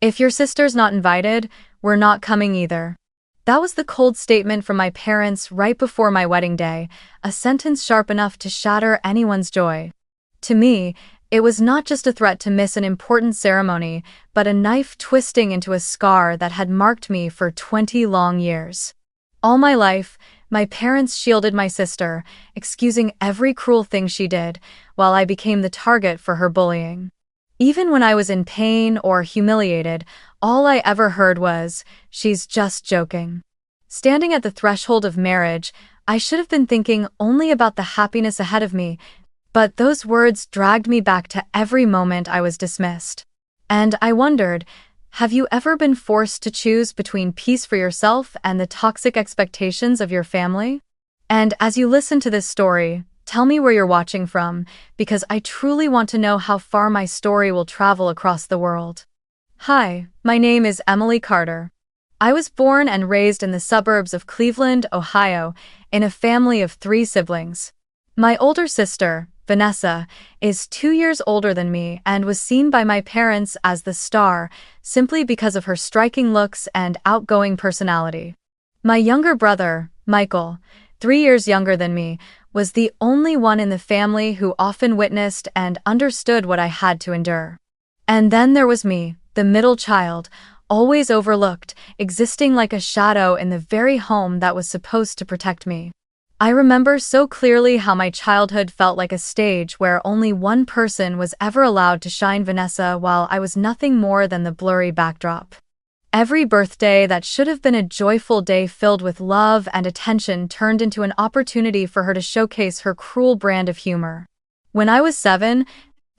If your sister's not invited, we're not coming either. That was the cold statement from my parents right before my wedding day, a sentence sharp enough to shatter anyone's joy. To me, it was not just a threat to miss an important ceremony, but a knife twisting into a scar that had marked me for 20 long years. All my life, my parents shielded my sister, excusing every cruel thing she did, while I became the target for her bullying. Even when I was in pain or humiliated, all I ever heard was, "She's just joking." Standing at the threshold of marriage, I should have been thinking only about the happiness ahead of me, but those words dragged me back to every moment I was dismissed. And I wondered, have you ever been forced to choose between peace for yourself and the toxic expectations of your family? And as you listen to this story, tell me where you're watching from, because I truly want to know how far my story will travel across the world. Hi, my name is Emily Carter. I was born and raised in the suburbs of Cleveland, Ohio, in a family of 3 siblings. My older sister, Vanessa, is 2 years older than me and was seen by my parents as the star, simply because of her striking looks and outgoing personality. My younger brother, Michael, 3 years younger than me, was the only one in the family who often witnessed and understood what I had to endure. And then there was me, the middle child, always overlooked, existing like a shadow in the very home that was supposed to protect me. I remember so clearly how my childhood felt like a stage where only one person was ever allowed to shine, Vanessa, while I was nothing more than the blurry backdrop. Every birthday that should have been a joyful day filled with love and attention turned into an opportunity for her to showcase her cruel brand of humor. When I was 7,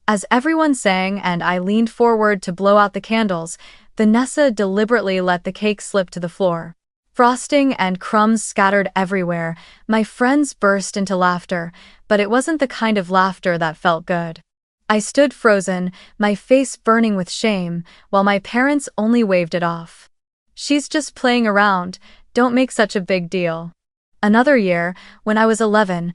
as everyone sang and I leaned forward to blow out the candles, Vanessa deliberately let the cake slip to the floor. Frosting and crumbs scattered everywhere. My friends burst into laughter, but it wasn't the kind of laughter that felt good. I stood frozen, my face burning with shame, while my parents only waved it off. "She's just playing around, don't make such a big deal." Another year, when I was 11,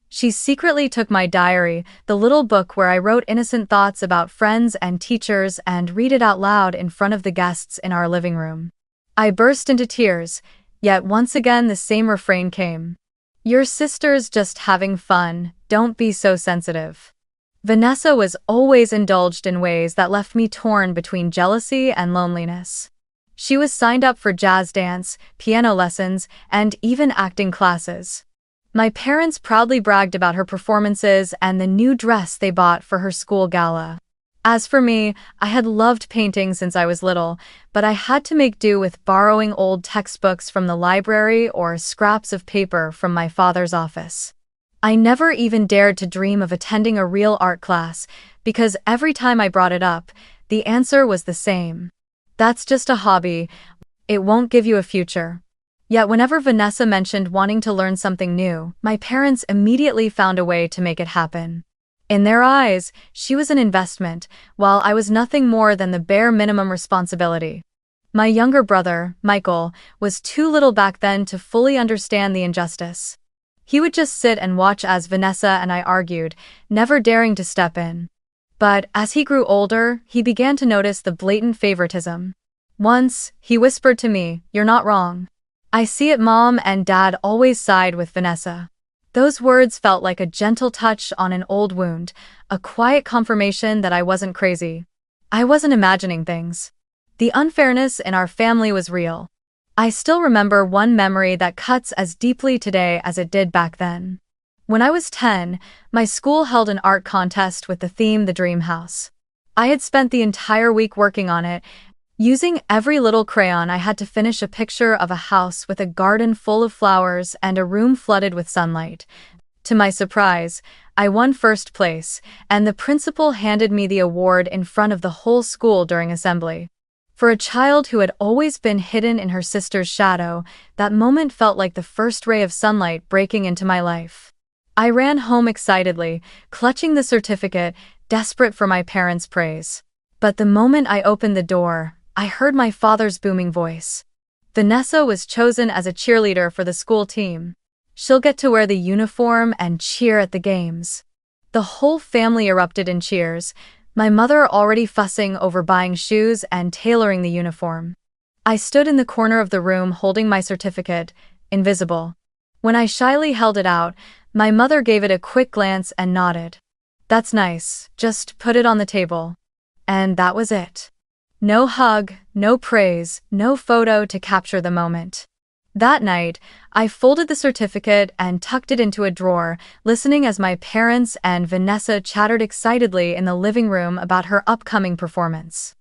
she secretly took my diary, the little book where I wrote innocent thoughts about friends and teachers, and read it out loud in front of the guests in our living room. I burst into tears, yet once again the same refrain came. "Your sister's just having fun, don't be so sensitive." Vanessa was always indulged in ways that left me torn between jealousy and loneliness. She was signed up for jazz dance, piano lessons, and even acting classes. My parents proudly bragged about her performances and the new dress they bought for her school gala. As for me, I had loved painting since I was little, but I had to make do with borrowing old textbooks from the library or scraps of paper from my father's office. I never even dared to dream of attending a real art class, because every time I brought it up, the answer was the same. "That's just a hobby. It won't give you a future." Yet whenever Vanessa mentioned wanting to learn something new, my parents immediately found a way to make it happen. In their eyes, she was an investment, while I was nothing more than the bare minimum responsibility. My younger brother, Michael, was too little back then to fully understand the injustice. He would just sit and watch as Vanessa and I argued, never daring to step in. But as he grew older, he began to notice the blatant favoritism. Once, he whispered to me, "You're not wrong. I see it, Mom and Dad always side with Vanessa." Those words felt like a gentle touch on an old wound, a quiet confirmation that I wasn't crazy. I wasn't imagining things. The unfairness in our family was real. I still remember one memory that cuts as deeply today as it did back then. When I was 10, my school held an art contest with the theme The Dream House. I had spent the entire week working on it. Using every little crayon, I had to finish a picture of a house with a garden full of flowers and a room flooded with sunlight. To my surprise, I won first place, and the principal handed me the award in front of the whole school during assembly. For a child who had always been hidden in her sister's shadow, that moment felt like the first ray of sunlight breaking into my life. I ran home excitedly, clutching the certificate, desperate for my parents' praise. But the moment I opened the door, I heard my father's booming voice. "Vanessa was chosen as a cheerleader for the school team. She'll get to wear the uniform and cheer at the games." The whole family erupted in cheers. my mother already fussing over buying shoes and tailoring the uniform. I stood in the corner of the room holding my certificate, invisible. When I shyly held it out, my mother gave it a quick glance and nodded. "That's nice, just put it on the table." And that was it. No hug, no praise, no photo to capture the moment. That night, I folded the certificate and tucked it into a drawer, listening as my parents and Vanessa chattered excitedly in the living room about her upcoming performance.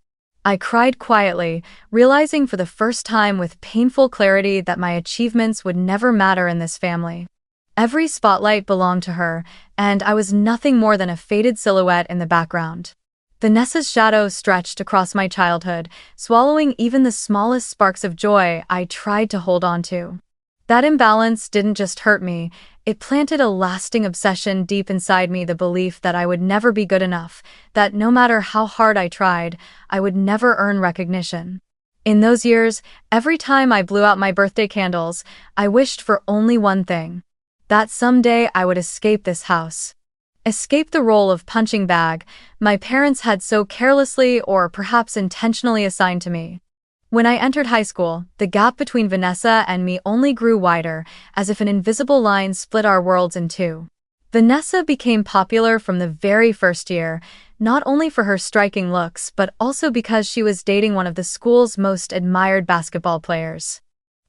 I cried quietly, realizing for the first time with painful clarity that my achievements would never matter in this family. Every spotlight belonged to her, and I was nothing more than a faded silhouette in the background. Vanessa's shadow stretched across my childhood, swallowing even the smallest sparks of joy I tried to hold on to. That imbalance didn't just hurt me, it planted a lasting obsession deep inside me, the belief that I would never be good enough, that no matter how hard I tried, I would never earn recognition. In those years, every time I blew out my birthday candles, I wished for only one thing: that someday I would escape this house. Escape the role of punching bag my parents had so carelessly or perhaps intentionally assigned to me. When I entered high school, the gap between Vanessa and me only grew wider, as if an invisible line split our worlds in two. Vanessa became popular from the very first year, not only for her striking looks but also because she was dating one of the school's most admired basketball players.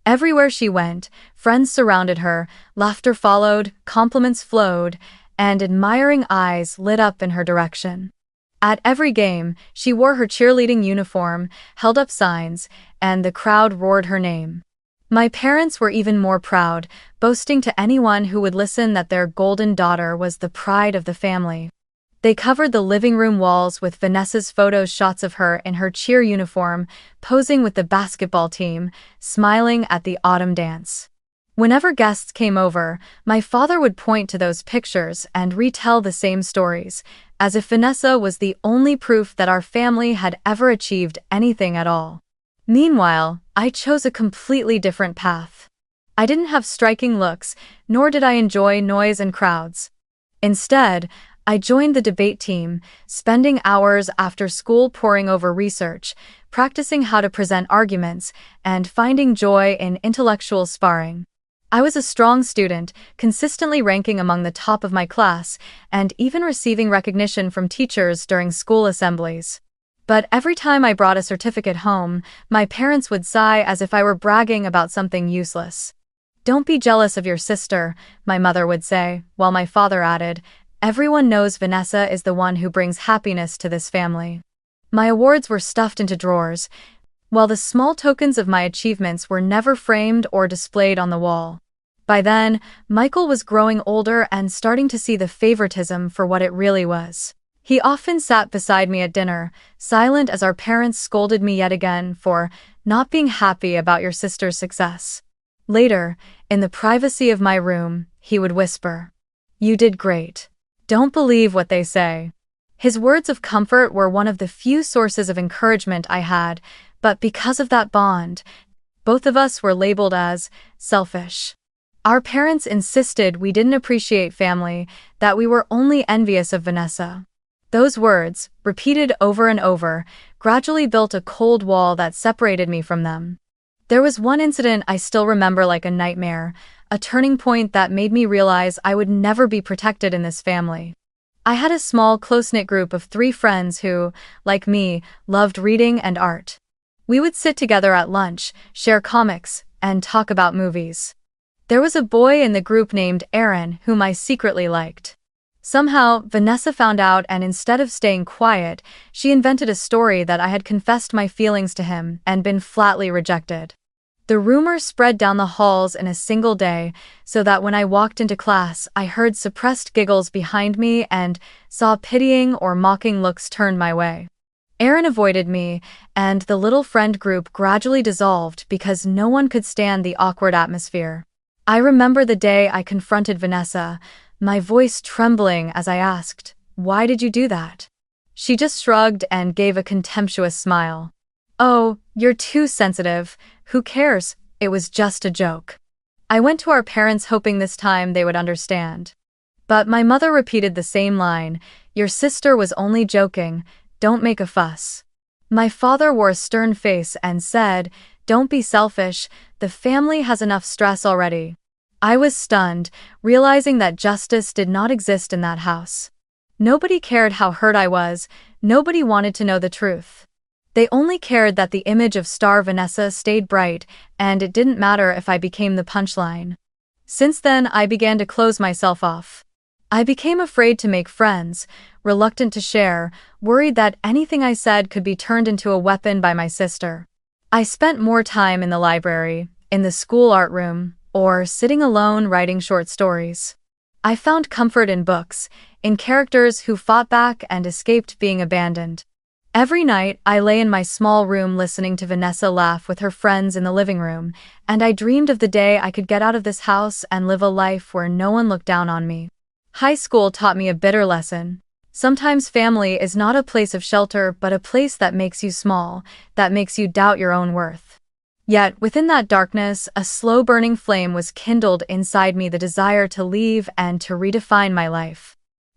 Everywhere she went, friends surrounded her, laughter followed, compliments flowed, and admiring eyes lit up in her direction. At every game, she wore her cheerleading uniform, held up signs, and the crowd roared her name. My parents were even more proud, boasting to anyone who would listen that their golden daughter was the pride of the family. They covered the living room walls with Vanessa's photos, shots of her in her cheer uniform, posing with the basketball team, smiling at the autumn dance. Whenever guests came over, my father would point to those pictures and retell the same stories, as if Vanessa was the only proof that our family had ever achieved anything at all. Meanwhile, I chose a completely different path. I didn't have striking looks, nor did I enjoy noise and crowds. Instead, I joined the debate team, spending hours after school poring over research, practicing how to present arguments, and finding joy in intellectual sparring. I was a strong student, consistently ranking among the top of my class, and even receiving recognition from teachers during school assemblies. But every time I brought a certificate home, my parents would sigh as if I were bragging about something useless. "Don't be jealous of your sister," my mother would say, while my father added, "Everyone knows Vanessa is the one who brings happiness to this family." My awards were stuffed into drawers, while the small tokens of my achievements were never framed or displayed on the wall. By then, Michael was growing older and starting to see the favoritism for what it really was. He often sat beside me at dinner, silent as our parents scolded me yet again for not being happy about your sister's success. Later, in the privacy of my room, he would whisper, "You did great. Don't believe what they say." His words of comfort were one of the few sources of encouragement I had, but because of that bond, both of us were labeled as selfish. Our parents insisted we didn't appreciate family, that we were only envious of Vanessa. Those words, repeated over and over, gradually built a cold wall that separated me from them. There was one incident I still remember like a nightmare, a turning point that made me realize I would never be protected in this family. I had a small, close-knit group of 3 friends who, like me, loved reading and art. We would sit together at lunch, share comics, and talk about movies. There was a boy in the group named Aaron whom I secretly liked. Somehow, Vanessa found out, and instead of staying quiet, she invented a story that I had confessed my feelings to him and been flatly rejected. The rumor spread down the halls in a single day, so that when I walked into class, I heard suppressed giggles behind me and saw pitying or mocking looks turned my way. Aaron avoided me, and the little friend group gradually dissolved because no one could stand the awkward atmosphere. I remember the day I confronted Vanessa, my voice trembling as I asked, "Why did you do that?" She just shrugged and gave a contemptuous smile. "Oh, you're too sensitive. Who cares? It was just a joke." I went to our parents hoping this time they would understand. But my mother repeated the same line, "Your sister was only joking, don't make a fuss." My father wore a stern face and said, "Don't be selfish, the family has enough stress already." I was stunned, realizing that justice did not exist in that house. Nobody cared how hurt I was, nobody wanted to know the truth. They only cared that the image of star Vanessa stayed bright, and it didn't matter if I became the punchline. Since then, I began to close myself off. I became afraid to make friends, reluctant to share, worried that anything I said could be turned into a weapon by my sister. I spent more time in the library, in the school art room, or sitting alone writing short stories. I found comfort in books, in characters who fought back and escaped being abandoned. Every night, I lay in my small room listening to Vanessa laugh with her friends in the living room, and I dreamed of the day I could get out of this house and live a life where no one looked down on me. High school taught me a bitter lesson. Sometimes family is not a place of shelter but a place that makes you small, that makes you doubt your own worth. Yet, within that darkness, a slow-burning flame was kindled inside me, the desire to leave and to redefine my life.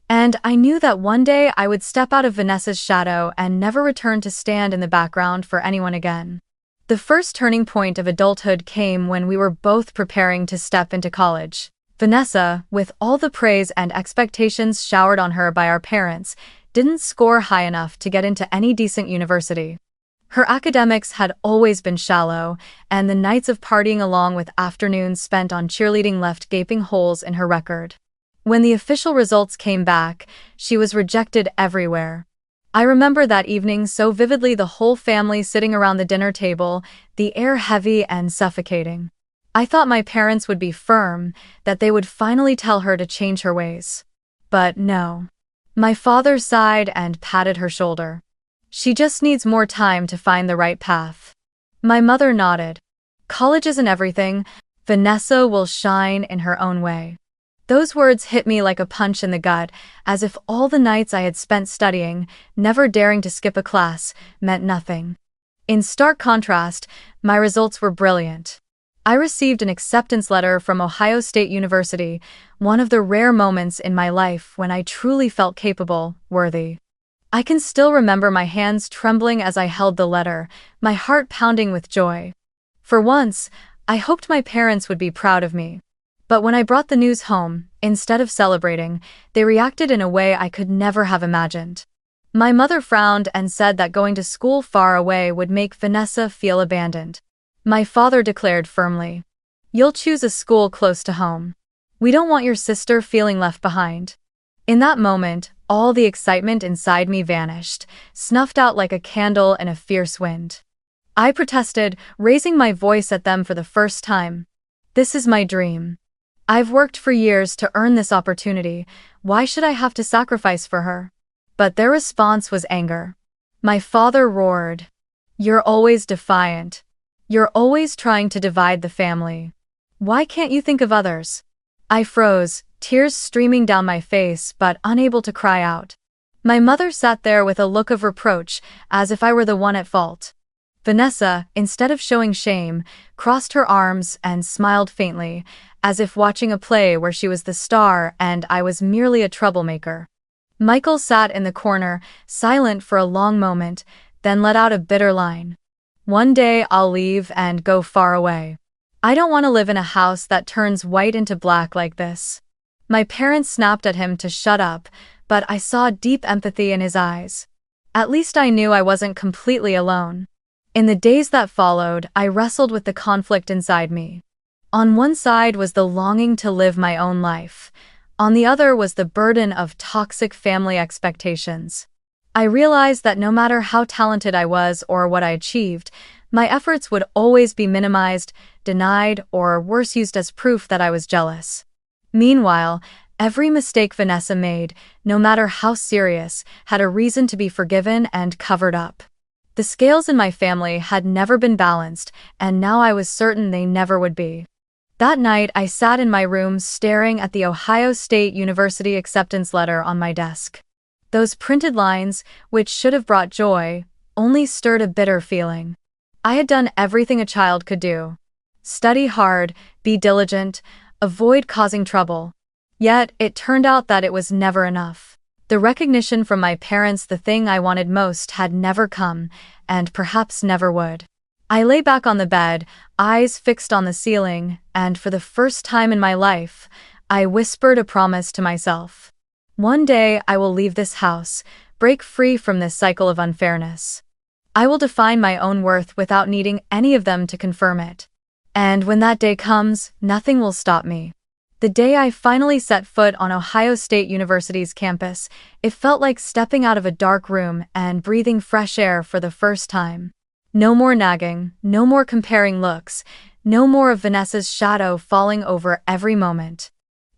And I knew that one day I would step out of Vanessa's shadow and never return to stand in the background for anyone again. The first turning point of adulthood came when we were both preparing to step into college. Vanessa, with all the praise and expectations showered on her by our parents, didn't score high enough to get into any decent university. Her academics had always been shallow, and the nights of partying along with afternoons spent on cheerleading left gaping holes in her record. When the official results came back, she was rejected everywhere. I remember that evening so vividly, the whole family sitting around the dinner table, the air heavy and suffocating. I thought my parents would be firm, that they would finally tell her to change her ways. But no. My father sighed and patted her shoulder. "She just needs more time to find the right path." My mother nodded. "College isn't everything. Vanessa will shine in her own way." Those words hit me like a punch in the gut, as if all the nights I had spent studying, never daring to skip a class, meant nothing. In stark contrast, my results were brilliant. I received an acceptance letter from Ohio State University, one of the rare moments in my life when I truly felt capable, worthy. I can still remember my hands trembling as I held the letter, my heart pounding with joy. For once, I hoped my parents would be proud of me. But when I brought the news home, instead of celebrating, they reacted in a way I could never have imagined. My mother frowned and said that going to school far away would make Vanessa feel abandoned. My father declared firmly, "You'll choose a school close to home. We don't want your sister feeling left behind." In that moment, all the excitement inside me vanished, snuffed out like a candle in a fierce wind. I protested, raising my voice at them for the first time. "This is my dream. I've worked for years to earn this opportunity. Why should I have to sacrifice for her?" But their response was anger. My father roared, "You're always defiant. You're always trying to divide the family. Why can't you think of others?" I froze, tears streaming down my face but unable to cry out. My mother sat there with a look of reproach, as if I were the one at fault. Vanessa, instead of showing shame, crossed her arms and smiled faintly, as if watching a play where she was the star and I was merely a troublemaker. Michael sat in the corner, silent for a long moment, then let out a bitter line. "One day I'll leave and go far away. I don't want to live in a house that turns white into black like this." My parents snapped at him to shut up, but I saw deep empathy in his eyes. At least I knew I wasn't completely alone. In the days that followed, I wrestled with the conflict inside me. On one side was the longing to live my own life. On the other was the burden of toxic family expectations. I realized that no matter how talented I was or what I achieved, my efforts would always be minimized, denied, or worse, used as proof that I was jealous. Meanwhile, every mistake Vanessa made, no matter how serious, had a reason to be forgiven and covered up. The scales in my family had never been balanced, and now I was certain they never would be. That night, I sat in my room staring at the Ohio State University acceptance letter on my desk. Those printed lines, which should have brought joy, only stirred a bitter feeling. I had done everything a child could do. Study hard, be diligent, avoid causing trouble. Yet, it turned out that it was never enough. The recognition from my parents, the thing I wanted most, had never come, and perhaps never would. I lay back on the bed, eyes fixed on the ceiling, and for the first time in my life, I whispered a promise to myself. One day I will leave this house, break free from this cycle of unfairness. I will define my own worth without needing any of them to confirm it. And when that day comes, nothing will stop me. The day I finally set foot on Ohio State University's campus, it felt like stepping out of a dark room and breathing fresh air for the first time. No more nagging, no more comparing looks, no more of Vanessa's shadow falling over every moment.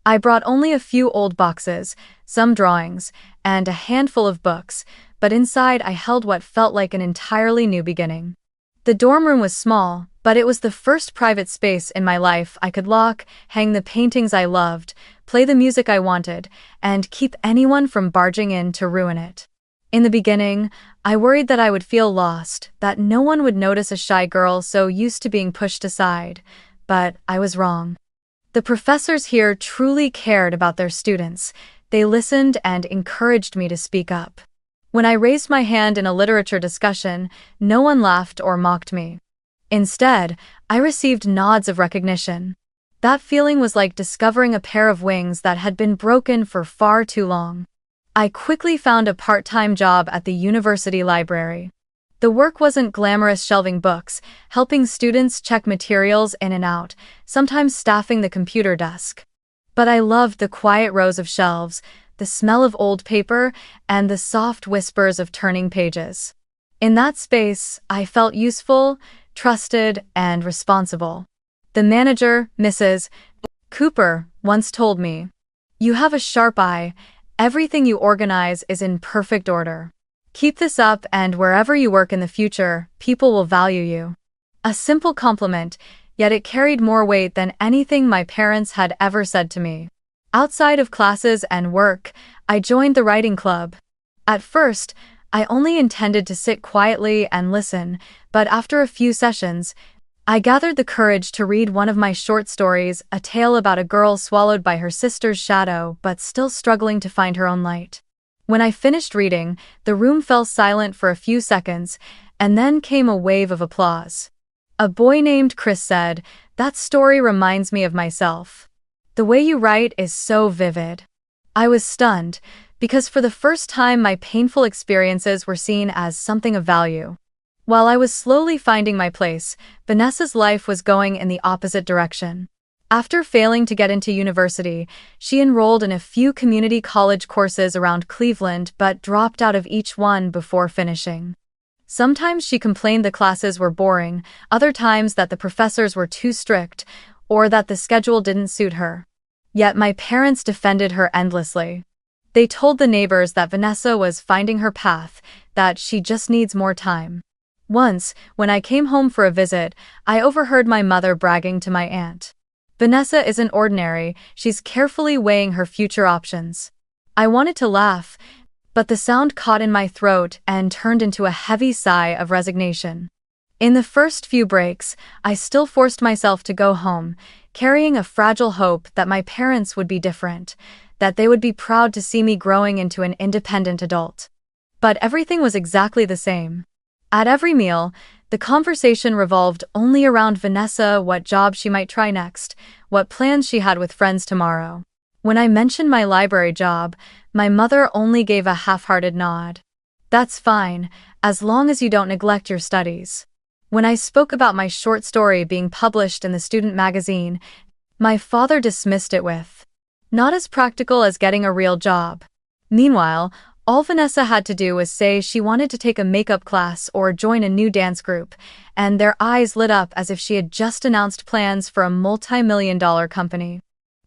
I brought only a few old boxes, some drawings, and a handful of books, but inside I held what felt like an entirely new beginning. The dorm room was small, but it was the first private space in my life I could lock, hang the paintings I loved, play the music I wanted, and keep anyone from barging in to ruin it. In the beginning, I worried that I would feel lost, that no one would notice a shy girl so used to being pushed aside, but I was wrong. The professors here truly cared about their students. They listened and encouraged me to speak up. When I raised my hand in a literature discussion, no one laughed or mocked me. Instead, I received nods of recognition. That feeling was like discovering a pair of wings that had been broken for far too long. I quickly found a part-time job at the university library. The work wasn't glamorous shelving books, helping students check materials in and out, sometimes staffing the computer desk. But I loved the quiet rows of shelves, the smell of old paper, and the soft whispers of turning pages. In that space, I felt useful, trusted, and responsible. The manager, Mrs. Cooper, once told me, "You have a sharp eye. Everything you organize is in perfect order. Keep this up, and wherever you work in the future, people will value you." A simple compliment, yet it carried more weight than anything my parents had ever said to me. Outside of classes and work, I joined the writing club. At first, I only intended to sit quietly and listen, but after a few sessions, I gathered the courage to read one of my short stories, a tale about a girl swallowed by her sister's shadow but still struggling to find her own light. When I finished reading, the room fell silent for a few seconds, and then came a wave of applause. A boy named Chris said, "That story reminds me of myself. The way you write is so vivid." I was stunned, because for the first time my painful experiences were seen as something of value. While I was slowly finding my place, Vanessa's life was going in the opposite direction. After failing to get into university, she enrolled in a few community college courses around Cleveland but dropped out of each one before finishing. Sometimes she complained the classes were boring, other times that the professors were too strict, or that the schedule didn't suit her. Yet my parents defended her endlessly. They told the neighbors that Vanessa was finding her path, that she just needs more time. Once, when I came home for a visit, I overheard my mother bragging to my aunt. "Vanessa isn't ordinary, she's carefully weighing her future options." I wanted to laugh, but the sound caught in my throat and turned into a heavy sigh of resignation. In the first few breaks, I still forced myself to go home, carrying a fragile hope that my parents would be different, that they would be proud to see me growing into an independent adult. But everything was exactly the same. At every meal, the conversation revolved only around Vanessa, what job she might try next, what plans she had with friends tomorrow. When I mentioned my library job, my mother only gave a half-hearted nod. "That's fine, as long as you don't neglect your studies." When I spoke about my short story being published in the student magazine, my father dismissed it with, "Not as practical as getting a real job." Meanwhile, all Vanessa had to do was say she wanted to take a makeup class or join a new dance group, and their eyes lit up as if she had just announced plans for a multi-million-dollar company.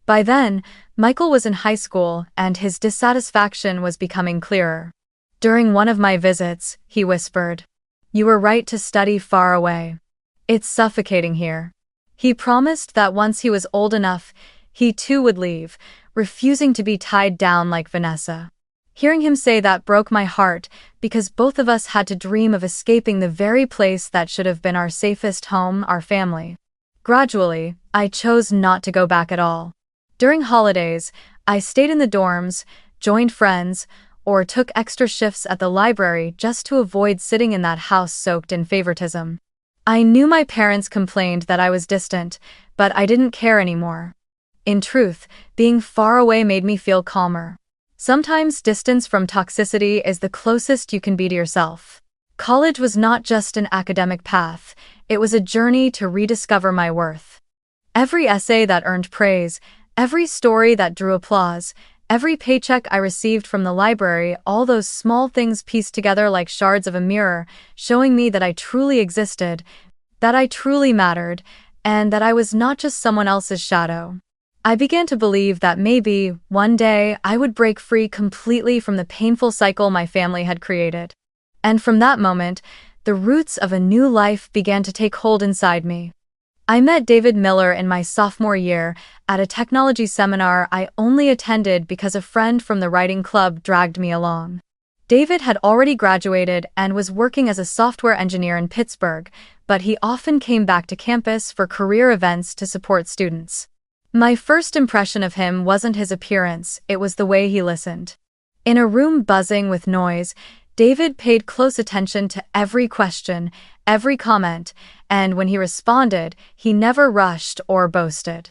By then, Michael was in high school, and his dissatisfaction was becoming clearer. During one of my visits, he whispered, "You were right to study far away. It's suffocating here." He promised that once he was old enough, he too would leave, refusing to be tied down like Vanessa. Hearing him say that broke my heart, because both of us had to dream of escaping the very place that should have been our safest home, our family. Gradually, I chose not to go back at all. During holidays, I stayed in the dorms, joined friends, or took extra shifts at the library just to avoid sitting in that house soaked in favoritism. I knew my parents complained that I was distant, but I didn't care anymore. In truth, being far away made me feel calmer. Sometimes distance from toxicity is the closest you can be to yourself. College was not just an academic path, it was a journey to rediscover my worth. Every essay that earned praise, every story that drew applause, every paycheck I received from the library, all those small things pieced together like shards of a mirror, showing me that I truly existed, that I truly mattered, and that I was not just someone else's shadow. I began to believe that maybe, one day, I would break free completely from the painful cycle my family had created. And from that moment, the roots of a new life began to take hold inside me. I met David Miller in my sophomore year at a technology seminar I only attended because a friend from the writing club dragged me along. David had already graduated and was working as a software engineer in Pittsburgh, but he often came back to campus for career events to support students. My first impression of him wasn't his appearance, it was the way he listened. In a room buzzing with noise, David paid close attention to every question, every comment, and when he responded, he never rushed or boasted.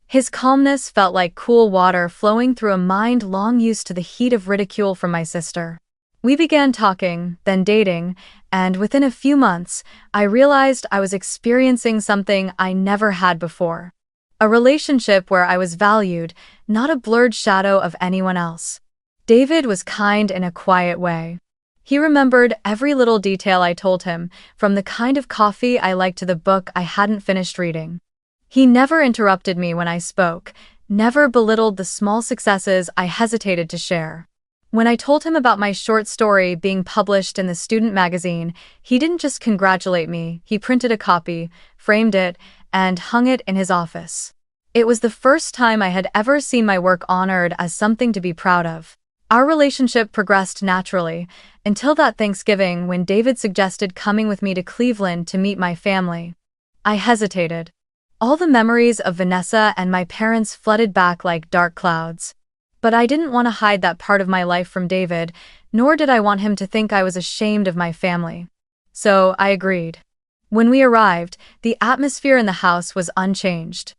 His calmness felt like cool water flowing through a mind long used to the heat of ridicule from my sister. We began talking, then dating, and within a few months, I realized I was experiencing something I never had before. A relationship where I was valued, not a blurred shadow of anyone else. David was kind in a quiet way. He remembered every little detail I told him, from the kind of coffee I liked to the book I hadn't finished reading. He never interrupted me when I spoke, never belittled the small successes I hesitated to share. When I told him about my short story being published in the student magazine, he didn't just congratulate me, he printed a copy, framed it, and hung it in his office. It was the first time I had ever seen my work honored as something to be proud of. Our relationship progressed naturally, until that Thanksgiving when David suggested coming with me to Cleveland to meet my family. I hesitated. All the memories of Vanessa and my parents flooded back like dark clouds. But I didn't want to hide that part of my life from David, nor did I want him to think I was ashamed of my family. So I agreed. When we arrived, the atmosphere in the house was unchanged.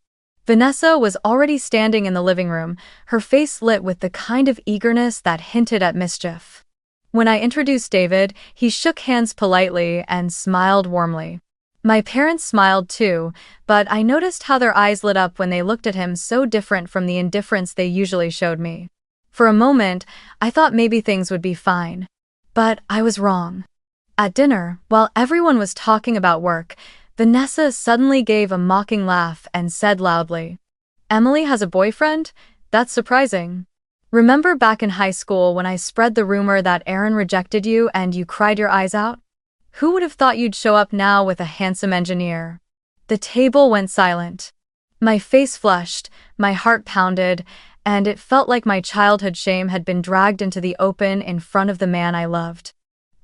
Vanessa was already standing in the living room, her face lit with the kind of eagerness that hinted at mischief. When I introduced David, he shook hands politely and smiled warmly. My parents smiled too, but I noticed how their eyes lit up when they looked at him, so different from the indifference they usually showed me. For a moment, I thought maybe things would be fine. But I was wrong. At dinner, while everyone was talking about work, Vanessa suddenly gave a mocking laugh and said loudly, "Emily has a boyfriend? That's surprising. Remember back in high school when I spread the rumor that Aaron rejected you and you cried your eyes out? Who would have thought you'd show up now with a handsome engineer?" The table went silent. My face flushed, my heart pounded, and it felt like my childhood shame had been dragged into the open in front of the man I loved.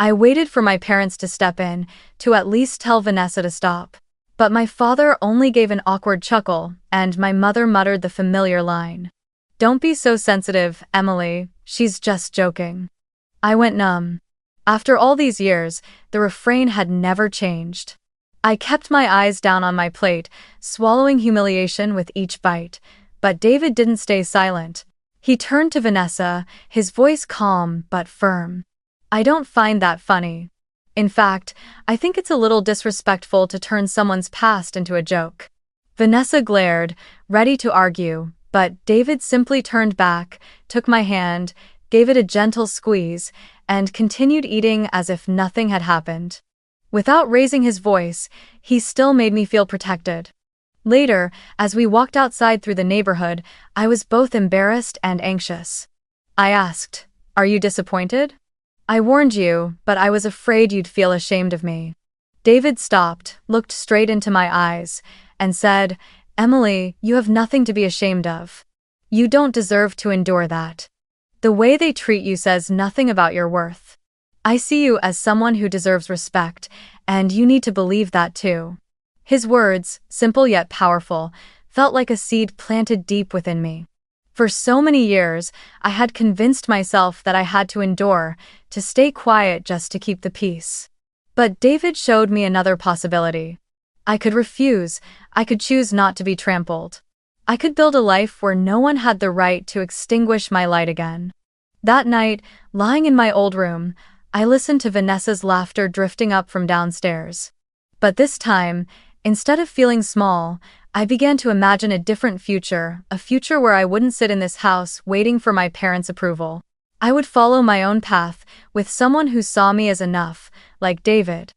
I waited for my parents to step in, to at least tell Vanessa to stop. But my father only gave an awkward chuckle, and my mother muttered the familiar line, "Don't be so sensitive, Emily, she's just joking." I went numb. After all these years, the refrain had never changed. I kept my eyes down on my plate, swallowing humiliation with each bite. But David didn't stay silent. He turned to Vanessa, his voice calm but firm. "I don't find that funny. In fact, I think it's a little disrespectful to turn someone's past into a joke." Vanessa glared, ready to argue, but David simply turned back, took my hand, gave it a gentle squeeze, and continued eating as if nothing had happened. Without raising his voice, he still made me feel protected. Later, as we walked outside through the neighborhood, I was both embarrassed and anxious. I asked, "Are you disappointed? I warned you, but I was afraid you'd feel ashamed of me." David stopped, looked straight into my eyes, and said, "Emily, you have nothing to be ashamed of. You don't deserve to endure that. The way they treat you says nothing about your worth. I see you as someone who deserves respect, and you need to believe that too." His words, simple yet powerful, felt like a seed planted deep within me. For so many years, I had convinced myself that I had to endure, to stay quiet just to keep the peace. But David showed me another possibility. I could refuse, I could choose not to be trampled. I could build a life where no one had the right to extinguish my light again. That night, lying in my old room, I listened to Vanessa's laughter drifting up from downstairs. But this time, instead of feeling small, I began to imagine a different future, a future where I wouldn't sit in this house waiting for my parents' approval. I would follow my own path, with someone who saw me as enough, like David.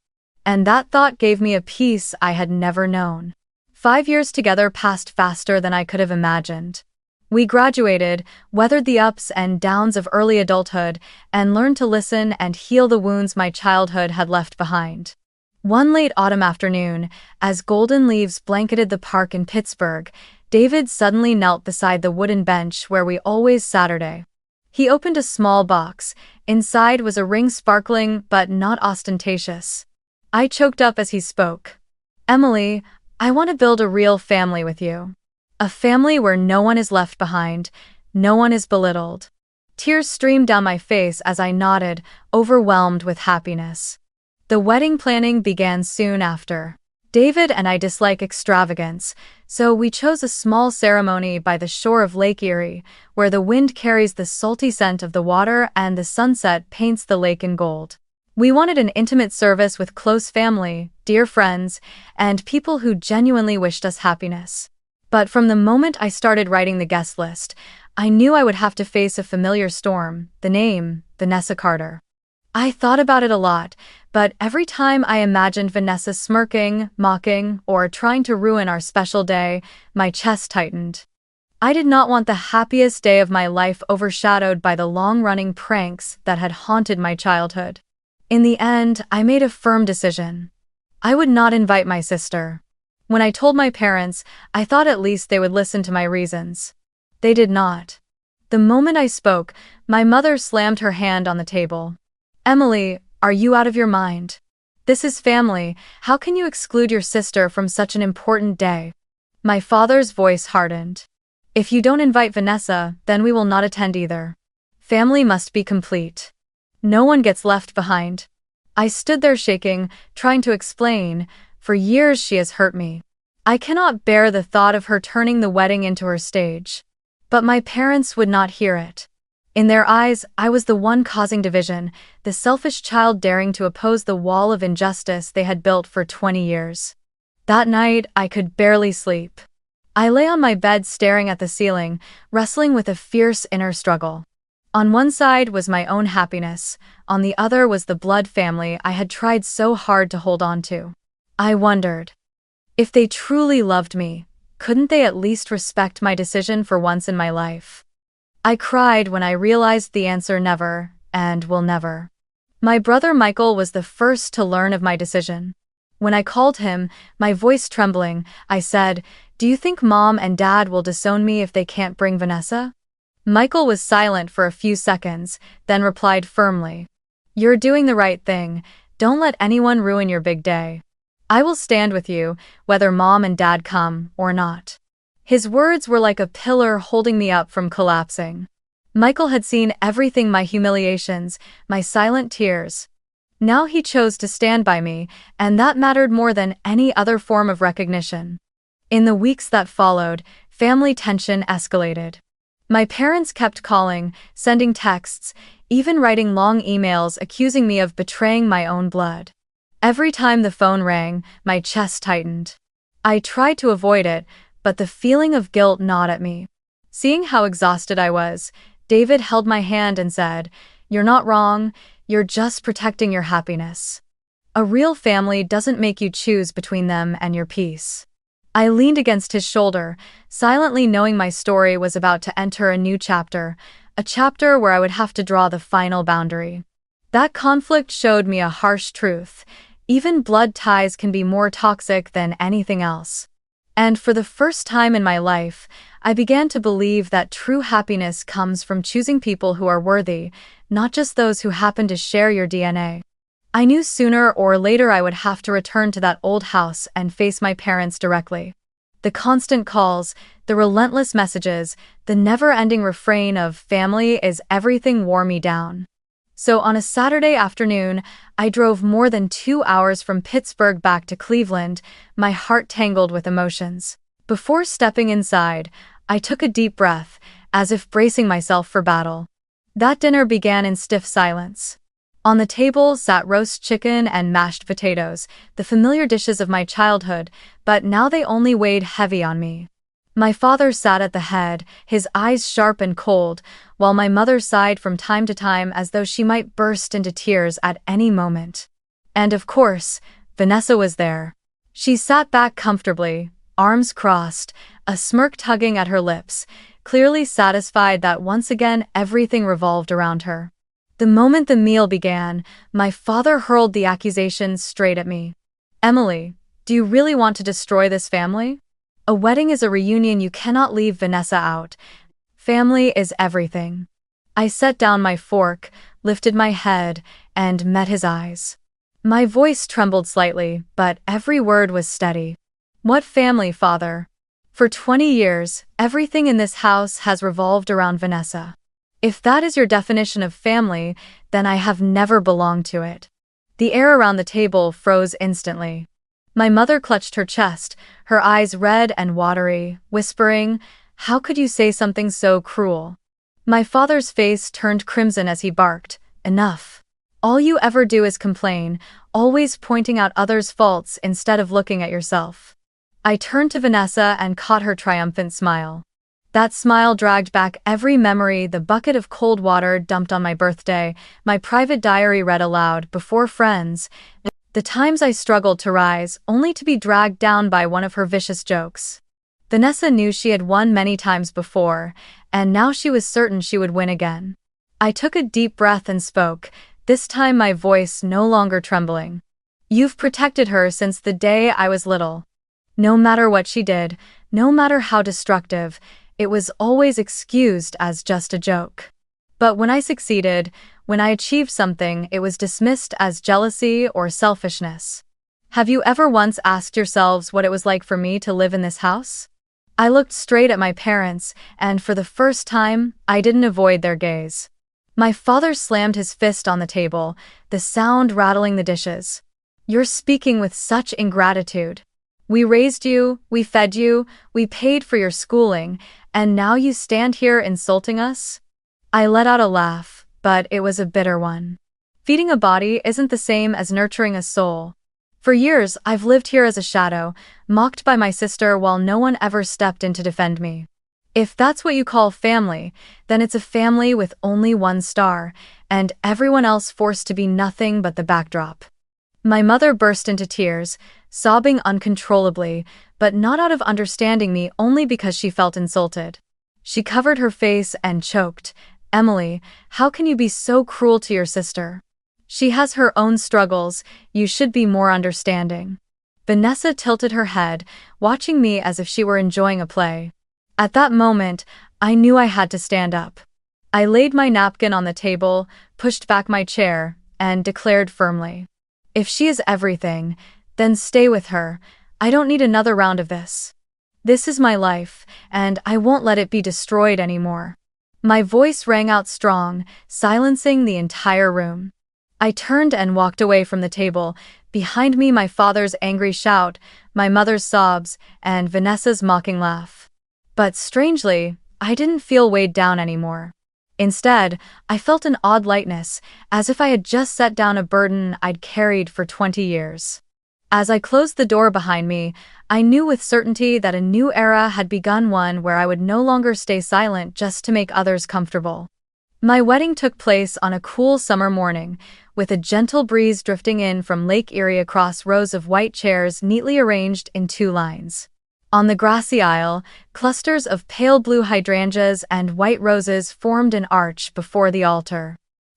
And that thought gave me a peace I had never known. 5 years together passed faster than I could have imagined. We graduated, weathered the ups and downs of early adulthood, and learned to listen and heal the wounds my childhood had left behind. One late autumn afternoon, as golden leaves blanketed the park in Pittsburgh, David suddenly knelt beside the wooden bench where we always Saturday. He opened a small box. Inside was a ring sparkling but not ostentatious. I choked up as he spoke. "Emily, I want to build a real family with you. A family where no one is left behind, no one is belittled." Tears streamed down my face as I nodded, overwhelmed with happiness. The wedding planning began soon after. David and I dislike extravagance, so we chose a small ceremony by the shore of Lake Erie, where the wind carries the salty scent of the water and the sunset paints the lake in gold. We wanted an intimate service with close family, dear friends, and people who genuinely wished us happiness. But from the moment I started writing the guest list, I knew I would have to face a familiar storm, the name, Vanessa Carter. I thought about it a lot, but every time I imagined Vanessa smirking, mocking, or trying to ruin our special day, my chest tightened. I did not want the happiest day of my life overshadowed by the long-running pranks that had haunted my childhood. In the end, I made a firm decision. I would not invite my sister. When I told my parents, I thought at least they would listen to my reasons. They did not. The moment I spoke, my mother slammed her hand on the table. "Emily, are you out of your mind? This is family. How can you exclude your sister from such an important day?" My father's voice hardened. "If you don't invite Vanessa, then we will not attend either. Family must be complete. No one gets left behind." I stood there shaking, trying to explain. For years she has hurt me. I cannot bear the thought of her turning the wedding into her stage. But my parents would not hear it. In their eyes, I was the one causing division, the selfish child daring to oppose the wall of injustice they had built for 20 years. That night, I could barely sleep. I lay on my bed staring at the ceiling, wrestling with a fierce inner struggle. On one side was my own happiness, on the other was the blood family I had tried so hard to hold on to. I wondered, if they truly loved me, couldn't they at least respect my decision for once in my life? I cried when I realized the answer never, and will never. My brother Michael was the first to learn of my decision. When I called him, my voice trembling, I said, "Do you think Mom and Dad will disown me if they can't bring Vanessa?" Michael was silent for a few seconds, then replied firmly, "You're doing the right thing. Don't let anyone ruin your big day. I will stand with you, whether Mom and Dad come or not." His words were like a pillar holding me up from collapsing. Michael had seen everything, my humiliations, my silent tears. Now he chose to stand by me, and that mattered more than any other form of recognition. In the weeks that followed, family tension escalated. My parents kept calling, sending texts, even writing long emails accusing me of betraying my own blood. Every time the phone rang, my chest tightened. I tried to avoid it, but the feeling of guilt gnawed at me. Seeing how exhausted I was, David held my hand and said, "You're not wrong, you're just protecting your happiness. A real family doesn't make you choose between them and your peace." I leaned against his shoulder, silently knowing my story was about to enter a new chapter, a chapter where I would have to draw the final boundary. That conflict showed me a harsh truth. Even blood ties can be more toxic than anything else. And for the first time in my life, I began to believe that true happiness comes from choosing people who are worthy, not just those who happen to share your DNA. I knew sooner or later I would have to return to that old house and face my parents directly. The constant calls, The relentless messages, the never-ending refrain of family is everything wore me down. So on a Saturday afternoon, I drove more than 2 hours from Pittsburgh back to Cleveland, my heart tangled with emotions. Before stepping inside, I took a deep breath, as if bracing myself for battle. That dinner began in stiff silence. On the table sat roast chicken and mashed potatoes, the familiar dishes of my childhood, but now they only weighed heavy on me. My father sat at the head, his eyes sharp and cold, while my mother sighed from time to time as though she might burst into tears at any moment. And of course, Vanessa was there. She sat back comfortably, arms crossed, a smirk tugging at her lips, clearly satisfied that once again everything revolved around her. The moment the meal began, my father hurled the accusations straight at me. "Emily, do you really want to destroy this family? A wedding is a reunion, you cannot leave Vanessa out. Family is everything." I set down my fork, lifted my head, and met his eyes. My voice trembled slightly, but every word was steady. "What family, father? For 20 years, everything in this house has revolved around Vanessa. If that is your definition of family, then I have never belonged to it." The air around the table froze instantly. My mother clutched her chest, her eyes red and watery, whispering, "How could you say something so cruel?" My father's face turned crimson as he barked, "Enough. All you ever do is complain, always pointing out others' faults instead of looking at yourself." I turned to Vanessa and caught her triumphant smile. That smile dragged back every memory: the bucket of cold water dumped on my birthday, my private diary read aloud before friends, the times I struggled to rise only to be dragged down by one of her vicious jokes. Vanessa knew she had won many times before, and now she was certain she would win again. I took a deep breath and spoke, this time my voice no longer trembling. "You've protected her since the day I was little. No matter what she did, no matter how destructive, it was always excused as just a joke. But when I succeeded, when I achieved something, it was dismissed as jealousy or selfishness. Have you ever once asked yourselves what it was like for me to live in this house?" I looked straight at my parents, and for the first time, I didn't avoid their gaze. My father slammed his fist on the table, the sound rattling the dishes. "You're speaking with such ingratitude. We raised you, we fed you, we paid for your schooling, and now you stand here insulting us?" I let out a laugh, but it was a bitter one. Feeding a body isn't the same as nurturing a soul. For years, I've lived here as a shadow, mocked by my sister while no one ever stepped in to defend me. If that's what you call family, then it's a family with only one star, and everyone else forced to be nothing but the backdrop. My mother burst into tears, sobbing uncontrollably, but not out of understanding me, only because she felt insulted. She covered her face and choked, "Emily, how can you be so cruel to your sister? She has her own struggles, you should be more understanding." Vanessa tilted her head, watching me as if she were enjoying a play. At that moment, I knew I had to stand up. I laid my napkin on the table, pushed back my chair, and declared firmly, "If she is everything, then stay with her. I don't need another round of this. This is my life, and I won't let it be destroyed anymore." My voice rang out strong, silencing the entire room. I turned and walked away from the table, behind me my father's angry shout, my mother's sobs, and Vanessa's mocking laugh. But strangely, I didn't feel weighed down anymore. Instead, I felt an odd lightness, as if I had just set down a burden I'd carried for 20 years. As I closed the door behind me, I knew with certainty that a new era had begun, one where I would no longer stay silent just to make others comfortable. My wedding took place on a cool summer morning, with a gentle breeze drifting in from Lake Erie across rows of white chairs neatly arranged in 2 lines. On the grassy aisle, clusters of pale blue hydrangeas and white roses formed an arch before the altar.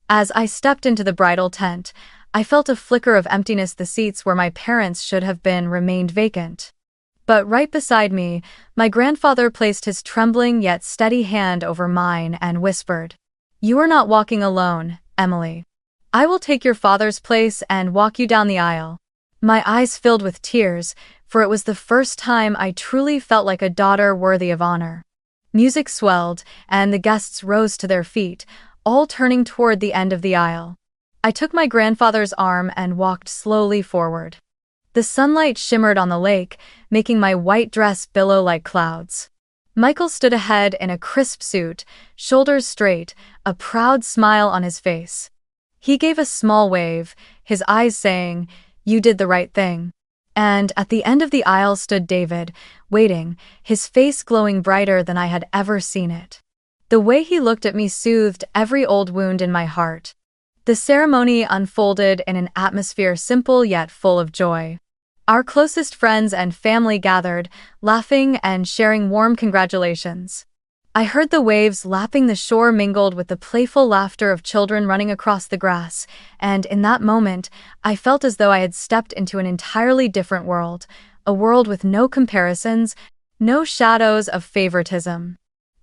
As I stepped into the bridal tent, I felt a flicker of emptiness. The seats where my parents should have been remained vacant. But right beside me, my grandfather placed his trembling yet steady hand over mine and whispered, "You are not walking alone, Emily. I will take your father's place and walk you down the aisle." My eyes filled with tears, for it was the first time I truly felt like a daughter worthy of honor. Music swelled, and the guests rose to their feet, all turning toward the end of the aisle. I took my grandfather's arm and walked slowly forward. The sunlight shimmered on the lake, making my white dress billow like clouds. Michael stood ahead in a crisp suit, shoulders straight, a proud smile on his face. He gave a small wave, his eyes saying, "You did the right thing." And at the end of the aisle stood David, waiting, his face glowing brighter than I had ever seen it. The way he looked at me soothed every old wound in my heart. The ceremony unfolded in an atmosphere simple yet full of joy. Our closest friends and family gathered, laughing and sharing warm congratulations. I heard the waves lapping the shore mingled with the playful laughter of children running across the grass, and in that moment, I felt as though I had stepped into an entirely different world, a world with no comparisons, no shadows of favoritism.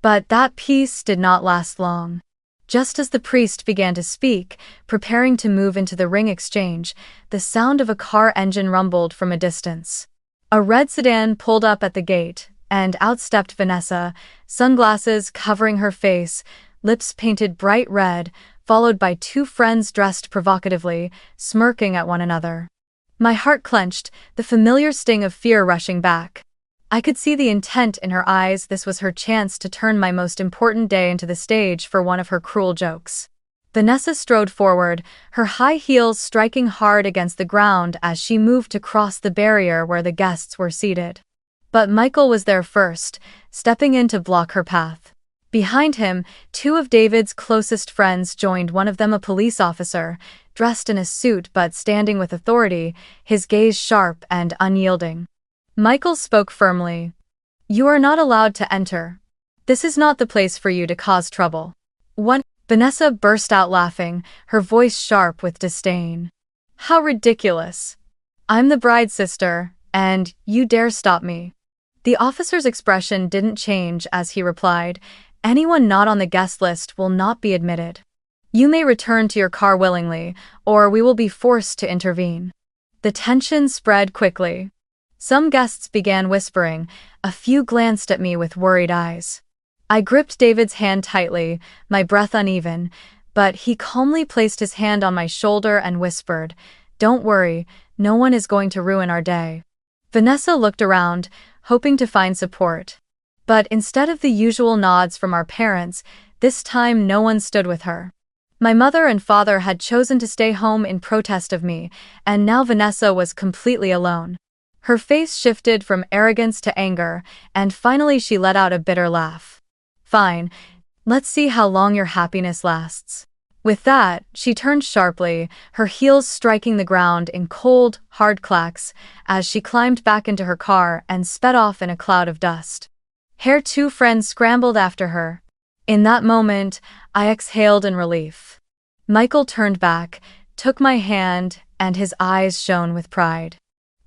But that peace did not last long. Just as the priest began to speak, preparing to move into the ring exchange, the sound of a car engine rumbled from a distance. A red sedan pulled up at the gate, and out stepped Vanessa, sunglasses covering her face, lips painted bright red, followed by two friends dressed provocatively, smirking at one another. My heart clenched, the familiar sting of fear rushing back. I could see the intent in her eyes. This was her chance to turn my most important day into the stage for one of her cruel jokes. Vanessa strode forward, her high heels striking hard against the ground as she moved to cross the barrier where the guests were seated. But Michael was there first, stepping in to block her path. Behind him, two of David's closest friends joined, one of them a police officer, dressed in a suit but standing with authority, his gaze sharp and unyielding. Michael spoke firmly. "You are not allowed to enter. This is not the place for you to cause trouble." Vanessa burst out laughing, her voice sharp with disdain. "How ridiculous! I'm the bride's sister, and you dare stop me." The officer's expression didn't change as he replied, "Anyone not on the guest list will not be admitted. You may return to your car willingly, or we will be forced to intervene." The tension spread quickly. Some guests began whispering, a few glanced at me with worried eyes. I gripped David's hand tightly, my breath uneven, but he calmly placed his hand on my shoulder and whispered, "Don't worry, no one is going to ruin our day." Vanessa looked around, hoping to find support. But instead of the usual nods from our parents, this time no one stood with her. My mother and father had chosen to stay home in protest of me, and now Vanessa was completely alone. Her face shifted from arrogance to anger, and finally she let out a bitter laugh. "Fine, let's see how long your happiness lasts." With that, she turned sharply, her heels striking the ground in cold, hard clacks, as she climbed back into her car and sped off in a cloud of dust. Her two friends scrambled after her. In that moment, I exhaled in relief. Michael turned back, took my hand, and his eyes shone with pride.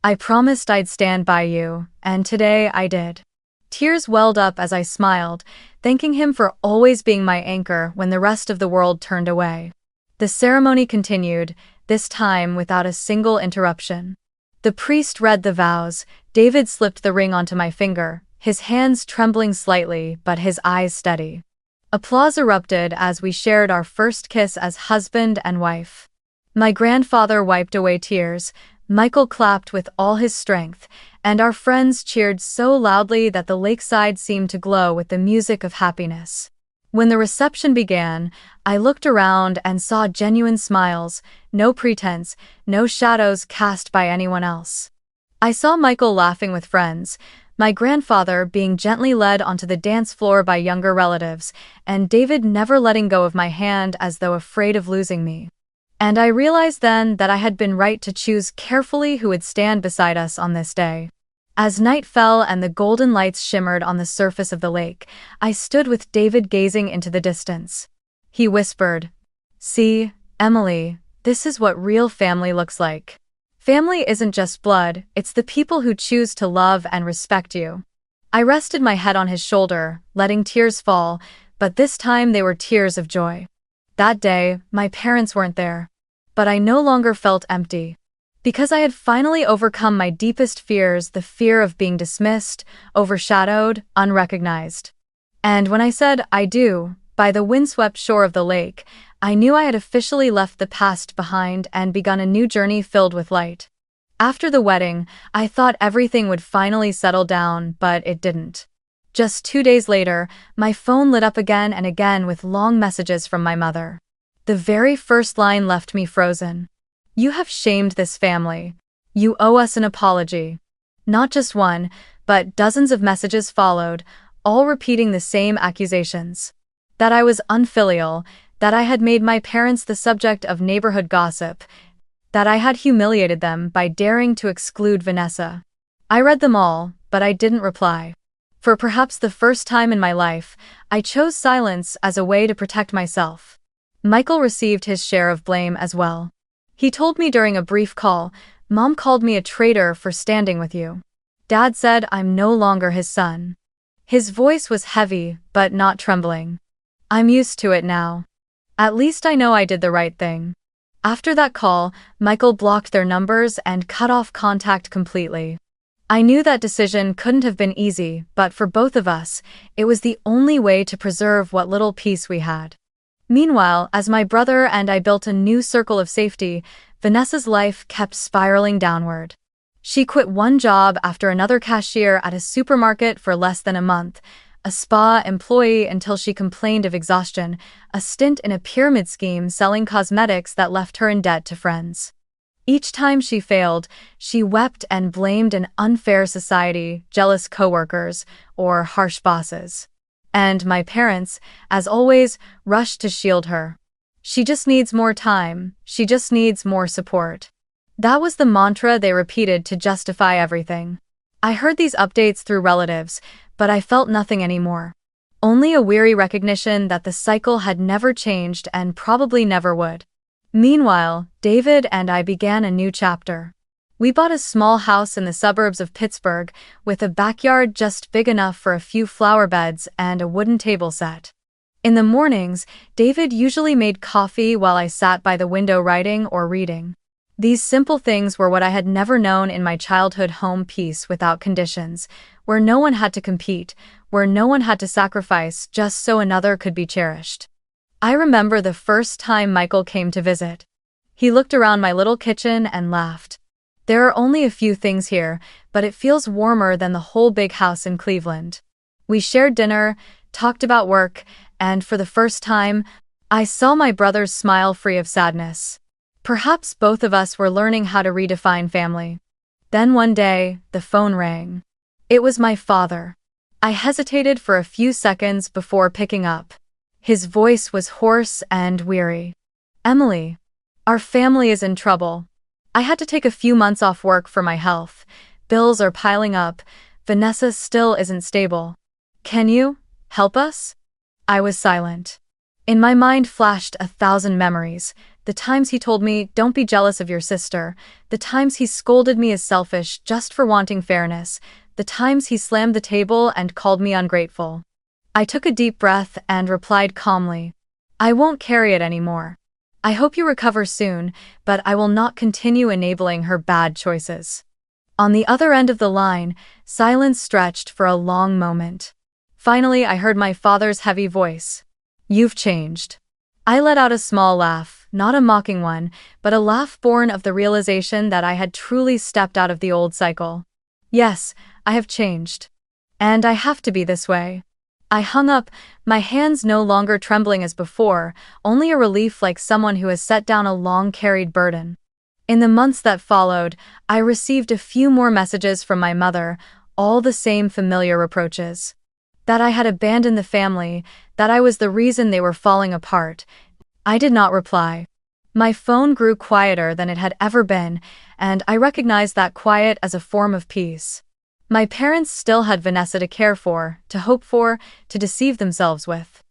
"I promised I'd stand by you, and today I did." Tears welled up as I smiled, thanking him for always being my anchor when the rest of the world turned away. The ceremony continued, this time without a single interruption. The priest read the vows, David slipped the ring onto my finger, his hands trembling slightly but his eyes steady. Applause erupted as we shared our first kiss as husband and wife. My grandfather wiped away tears, Michael clapped with all his strength, and our friends cheered so loudly that the lakeside seemed to glow with the music of happiness. When the reception began, I looked around and saw genuine smiles, no pretense, no shadows cast by anyone else. I saw Michael laughing with friends, my grandfather being gently led onto the dance floor by younger relatives, and David never letting go of my hand as though afraid of losing me. And I realized then that I had been right to choose carefully who would stand beside us on this day. As night fell and the golden lights shimmered on the surface of the lake, I stood with David gazing into the distance. He whispered, "See, Emily, this is what real family looks like. Family isn't just blood, it's the people who choose to love and respect you." I rested my head on his shoulder, letting tears fall, but this time they were tears of joy. That day, my parents weren't there. But I no longer felt empty. Because I had finally overcome my deepest fears, the fear of being dismissed, overshadowed, unrecognized. And when I said, "I do," by the windswept shore of the lake, I knew I had officially left the past behind and begun a new journey filled with light. After the wedding, I thought everything would finally settle down, but it didn't. Just 2 days later, my phone lit up again and again with long messages from my mother. The very first line left me frozen. "You have shamed this family. You owe us an apology." Not just one, but dozens of messages followed, all repeating the same accusations. That I was unfilial, that I had made my parents the subject of neighborhood gossip, that I had humiliated them by daring to exclude Vanessa. I read them all, but I didn't reply. For perhaps the first time in my life, I chose silence as a way to protect myself. Michael received his share of blame as well. He told me during a brief call, "Mom called me a traitor for standing with you. Dad said I'm no longer his son." His voice was heavy, but not trembling. "I'm used to it now. At least I know I did the right thing." After that call, Michael blocked their numbers and cut off contact completely. I knew that decision couldn't have been easy, but for both of us, it was the only way to preserve what little peace we had. Meanwhile, as my brother and I built a new circle of safety, Vanessa's life kept spiraling downward. She quit one job after another, cashier at a supermarket for less than a month, a spa employee until she complained of exhaustion, a stint in a pyramid scheme selling cosmetics that left her in debt to friends. Each time she failed, she wept and blamed an unfair society, jealous coworkers, or harsh bosses. And my parents, as always, rushed to shield her. "She just needs more time. She just needs more support." That was the mantra they repeated to justify everything. I heard these updates through relatives, but I felt nothing anymore. Only a weary recognition that the cycle had never changed and probably never would. Meanwhile, David and I began a new chapter. We bought a small house in the suburbs of Pittsburgh, with a backyard just big enough for a few flower beds and a wooden table set. In the mornings, David usually made coffee while I sat by the window writing or reading. These simple things were what I had never known in my childhood home: peace without conditions, where no one had to compete, where no one had to sacrifice just so another could be cherished. I remember the first time Michael came to visit. He looked around my little kitchen and laughed. "There are only a few things here, but it feels warmer than the whole big house in Cleveland." We shared dinner, talked about work, and for the first time, I saw my brother's smile free of sadness. Perhaps both of us were learning how to redefine family. Then one day, the phone rang. It was my father. I hesitated for a few seconds before picking up. His voice was hoarse and weary. "Emily, our family is in trouble. I had to take a few months off work for my health. Bills are piling up. Vanessa still isn't stable. Can you help us?" I was silent. In my mind flashed 1,000 memories. The times he told me, "Don't be jealous of your sister." The times he scolded me as selfish just for wanting fairness. The times he slammed the table and called me ungrateful. I took a deep breath and replied calmly, "I won't carry it anymore. I hope you recover soon, but I will not continue enabling her bad choices." On the other end of the line, silence stretched for a long moment. Finally, I heard my father's heavy voice. "You've changed." I let out a small laugh, not a mocking one, but a laugh born of the realization that I had truly stepped out of the old cycle. "Yes, I have changed. And I have to be this way." I hung up, my hands no longer trembling as before, only a relief like someone who has set down a long-carried burden. In the months that followed, I received a few more messages from my mother, all the same familiar reproaches. That I had abandoned the family, that I was the reason they were falling apart. I did not reply. My phone grew quieter than it had ever been, and I recognized that quiet as a form of peace. My parents still had Vanessa to care for, to hope for, to deceive themselves with.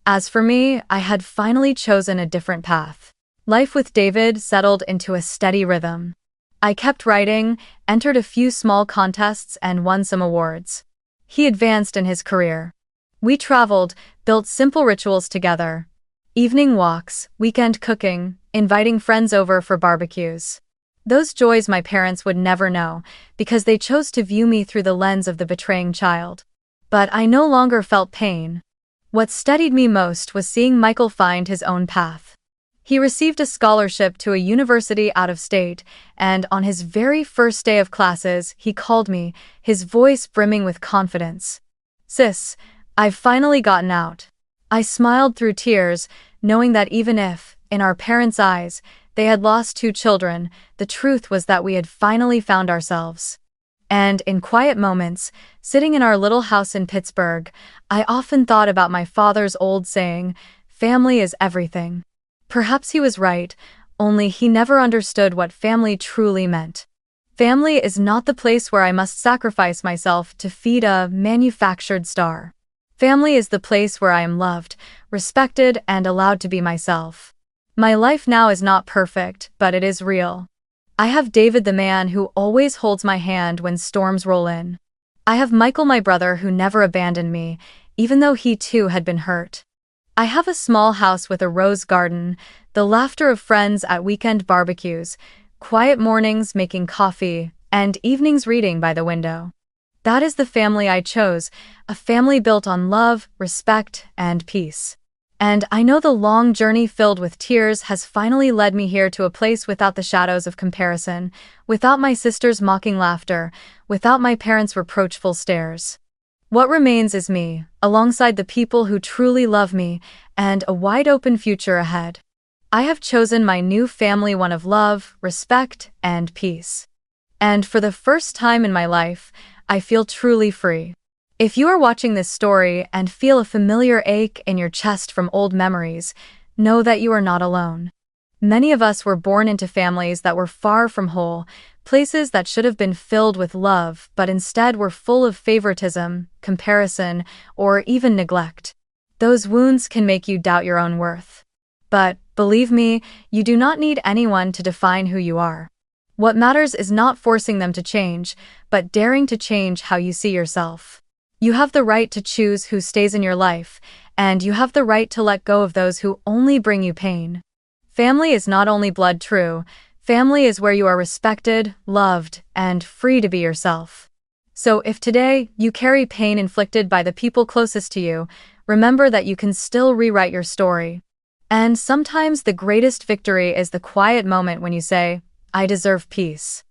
As for me, I had finally chosen a different path. Life with David settled into a steady rhythm. I kept writing, entered a few small contests, and won some awards. He advanced in his career. We traveled, built simple rituals together. Evening walks, weekend cooking, inviting friends over for barbecues. Those joys my parents would never know, because they chose to view me through the lens of the betraying child. But I no longer felt pain. What steadied me most was seeing Michael find his own path. He received a scholarship to a university out of state, and on his very first day of classes, he called me, his voice brimming with confidence. "Sis, I've finally gotten out." I smiled through tears, knowing that even if, in our parents' eyes, they had lost 2 children, the truth was that we had finally found ourselves. And in quiet moments, sitting in our little house in Pittsburgh, I often thought about my father's old saying, "Family is everything." Perhaps he was right, only he never understood what family truly meant. Family is not the place where I must sacrifice myself to feed a manufactured star. Family is the place where I am loved, respected, and allowed to be myself. My life now is not perfect, but it is real. I have David, the man who always holds my hand when storms roll in. I have Michael, my brother, who never abandoned me, even though he too had been hurt. I have a small house with a rose garden, the laughter of friends at weekend barbecues, quiet mornings making coffee, and evenings reading by the window. That is the family I chose, a family built on love, respect, and peace. And I know the long journey filled with tears has finally led me here to a place without the shadows of comparison, without my sister's mocking laughter, without my parents' reproachful stares. What remains is me, alongside the people who truly love me, and a wide-open future ahead. I have chosen my new family, one of love, respect, and peace. And for the first time in my life, I feel truly free. If you are watching this story and feel a familiar ache in your chest from old memories, know that you are not alone. Many of us were born into families that were far from whole, places that should have been filled with love but instead were full of favoritism, comparison, or even neglect. Those wounds can make you doubt your own worth. But, believe me, you do not need anyone to define who you are. What matters is not forcing them to change, but daring to change how you see yourself. You have the right to choose who stays in your life, and you have the right to let go of those who only bring you pain. Family is not only blood true, family is where you are respected, loved, and free to be yourself. So if today you carry pain inflicted by the people closest to you, remember that you can still rewrite your story. And sometimes the greatest victory is the quiet moment when you say, "I deserve peace."